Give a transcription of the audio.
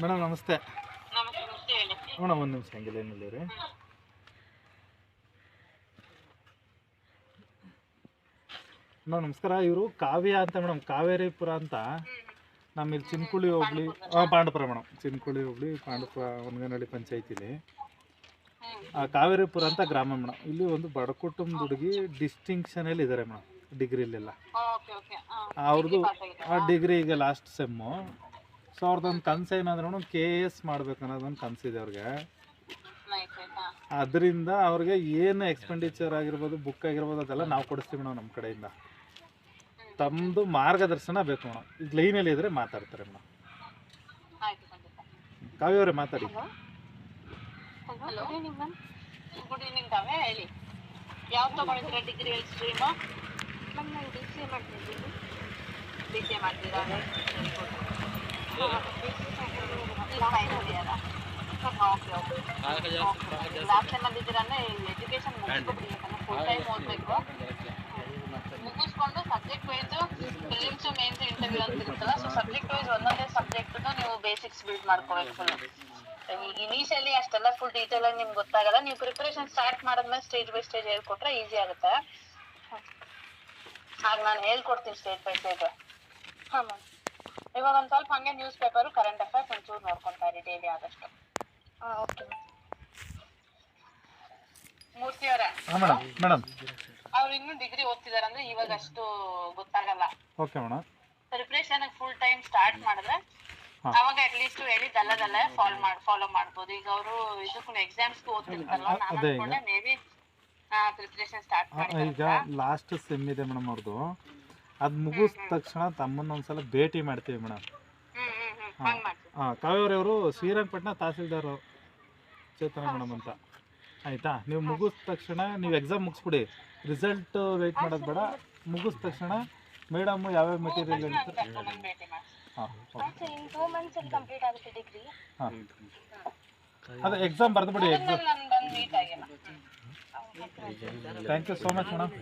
Madam ನಮಸ್ತೆ. ನಮಸ್ತೆ ಹೇಳಿ. ಮೇಡಮ್ ಒಂದು ನಿಮಿಷ ಹಂಗಿಲ್ಲ ಏನಿಲ್ಲ ರೀ. ಮೇಡಮ್ ನಮಸ್ಕಾರ. ಇವರು ಕಾವ್ಯ ಅಂತ ಮೇಡಮ್, ಕಾವೇರಿಪುರ ಅಂತ ನಮ್ಮಲ್ಲಿ ಚಿನ್ಕುಳಿ ಹೋಬಳಿ, ಪಾಂಡಪುರ ಮೇಡಮ್, ಚಿನ್ಕುಳಿ ಹೋಬಳಿ ಪಾಂಡಪುರ ಹೊನ್ಗನಹಳ್ಳಿ ಪಂಚಾಯತಿಲಿ ಕಾವೇರಿಪುರ ಅಂತ ಗ್ರಾಮ ಮೇಡಮ್. ಇಲ್ಲಿ ಒಂದು ಬಡ ಕುಟುಂಬದ ಹುಡುಗಿ ಡಿಸ್ಟಿಂಕ್ಷನಲ್ಲಿ ಇದ್ದಾರೆ ಮೇಡಮ್, ಡಿಗ್ರಿಲೆಲ್ಲ. ಅವ್ರದ್ದು ಆ ಡಿಗ್ರಿ ಈಗ ಲಾಸ್ಟ್ ಸೆಮ್ಮು. ಸೊ ಅವ್ರದ್ದೊಂದು ಕನಸು ಏನಂದ್ರೆ ಮೇಡಮ್, KS ಮಾಡ್ಬೇಕು ಅನ್ನೋದೊಂದು ಕನಸಿದೆ ಅವ್ರಿಗೆ. ಅದರಿಂದ ಅವ್ರಿಗೆ ಏನು ಎಕ್ಸ್ಪೆಂಡಿಚರ್ ಆಗಿರ್ಬೋದು, ಬುಕ್ ಆಗಿರ್ಬೋದು, ಅದೆಲ್ಲ ನಾವು ಕೊಡಿಸ್ತೀವಿ ಮೇಡಮ್ ನಮ್ಮ ಕಡೆಯಿಂದ. ತಮ್ಮದು ಮಾರ್ಗದರ್ಶನ ಬೇಕು ಮೇಡಮ್. ಈಗ ಲೈನಲ್ಲಿ ಇದ್ರೆ ಮಾತಾಡ್ತಾರೆ ಮೇಡಮ್. ಕಾವ್ಯ ಅವರೇ ಮಾತಾಡಿ. ಹಲೋ, ಗುಡ್ ಈವ್ನಿಂಗ್ ಕಾವ್ಯ, ಹೇಳಿ. ಯಾವ್ದು ತೊಗೊಂಡಿದ್ದೀರಾ ಡಿಗ್ರಿ ಸ್ಟ್ರೀಮು? ಮ್ಯಾಮ್ ನಾನು BCA ಮಾಡ್ತಿದ್ದೀನಿ. BCA ಮಾಡ್ತೀರಾ? ಫೈನಲ್ ಇಯರಾ? ಓಕೆ ಲಾಸ್ಟ್ ಟೈಮಲ್ಲಿ ಇದ್ದೀರಾ ಅಂದರೆ ಎಜುಕೇಷನ್ ಮುಗಿಸ್ಕೊಬಿಡ್ಬೇಕಂದ್ರೆ ಫುಲ್ ಟೈಮ್ ಓದಬೇಕು. ಮುಗಿಸ್ಕೊಂಡು subject wise prelims Mains interview ಅಂತ ಇರುತ್ತಲ್ಲ, ಸೊ ಸಬ್ಜೆಕ್ಟ್ ವೈಸ್ ಒಂದೊಂದೇ ಸಬ್ಜೆಕ್ಟ್ದು ನೀವು ಬೇಸಿಕ್ಸ್ ಬಿಲ್ಡ್ ಮಾಡ್ಕೋಬೇಕು ಫುಲ್. ಈಗ ಇನಿಷಿಯಲಿ ಅಷ್ಟೆಲ್ಲ ಫುಲ್ ಡೀಟೇಲಾಗಿ ನಿಮ್ಗೆ ಗೊತ್ತಾಗಲ್ಲ. ನೀವು ಪ್ರಿಪ್ರೇಷನ್ ಸ್ಟಾರ್ಟ್ ಮಾಡಿದ್ಮೇಲೆ ಸ್ಟೇಜ್ ಬೈ ಸ್ಟೇಜ್ ಹೇಳ್ಕೊಟ್ರೆ ಈಸಿ ಆಗುತ್ತೆ. ಆಗ ನಾನು ಹೇಳ್ಕೊಡ್ತೀನಿ ಸ್ಟೇಜ್ ಬೈ ಸ್ಟೇಜ್. ಹಾಂ ಮ್ಯಾಮ್. ಇವಾಗ ಒಂದು ಸ್ವಲ್ಪ ಹಾಗೆ ನ್ಯೂಸ್ ಪೇಪರು, ಕರೆಂಟ್ ಅಫೇರ್ಸ್ ಒಂಚೂರು ನೋಡ್ಕೊತಾ ಇರಿ ಡೈಲಿ ಆದಷ್ಟು. ಹಾಂ ಓಕೆ ಮ್ಯಾಮ್. ಮೂರ್ತಿ ಅವರೇ, ಮೇಡಮ್ ಮೇಡಮ್ ಅವ್ರು ಇನ್ನೂ ಡಿಗ್ರಿ ಓದ್ತಿದಾರೆ ಅಂದ್ರೆ ಇವಾಗ ಅಷ್ಟು ಗೊತ್ತಾಗಲ್ಲ. Okay madam. Preparation full time start ಮಾಡಿದ್ರೆ ಅವಾಗ ಅಟ್ಲೀಸ್ಟ್ ಹೇಳಿದ್ದಲ್ಲದಲ್ಲೇ ಫಾಲೋ ಮಾಡ್ಬೋದು. ಈಗ ಅವರು ಇದಕ್ಕೂ ಎಕ್ಸಾಮ್ಸ್ಗೂ ಓದ್ತಿರ್ತಾರಲ್ಲ, ನಾನು ಅನ್ಕೊಂಡೆ ಮೇ ಬಿ ಪ್ರಿಪ್ರೇಷನ್ ಸ್ಟಾರ್ಟ್ ಮಾಡಿ. ಈಗ ಲಾಸ್ಟ್ ಸೆಮ್ ಇದೆ ಮೇಡಮ್ ಅವ್ರದ್ದು. ಅದು ಮುಗಿದ ತಕ್ಷಣ ತಮ್ಮನ್ನ ಒಂದ್ಸಲ ಭೇಟಿ ಮಾಡ್ತೀವಿ ಮೇಡಮ್. ಹಂಗೆ ಮಾಡ್ತೀವಿ. ಕಾವ್ಯವರವರು ಶ್ರೀರಂಗಪಟ್ಟಣ ತಹಸೀಲ್ದಾರು ಚೇತನ ಮೇಡಮ್ ಅಂತ. ಆಯಿತಾ? ನೀವು ಮುಗಿದ ತಕ್ಷಣ ನೀವು ಎಕ್ಸಾಮ್ ಮುಗಿಸ್ಬಿಡಿ, ರಿಸಲ್ಟ್ ವೆಯ್ಟ್ ಮಾಡೋದು ಬೇಡ. ಮುಗಿದ ತಕ್ಷಣ ಮೇಡಮ್ ಯಾವ್ಯಾವ ಮೆಟೀರಿಯಲ್ ಹೇಳ್ತಾರೆ. ಹಾಂ ಆ್ಯಕ್ಚುಲಿ ಇನ್ 2 ಮಂತ್ಸಲ್ಲಿ ಕಂಪ್ಲೀಟ್ ಆಗುತ್ತೆ ಡಿಗ್ರಿ. ಹಾಂ, ಅದೇ ಎಕ್ಸಾಮ್ ಬರೆದುಬಿಡಿ. ಎಕ್ಸಾಮ್. ನಾನು ಬಂದು ಮೀಟ್ ಆಗಿಲ್ಲ. Thank you so much madam.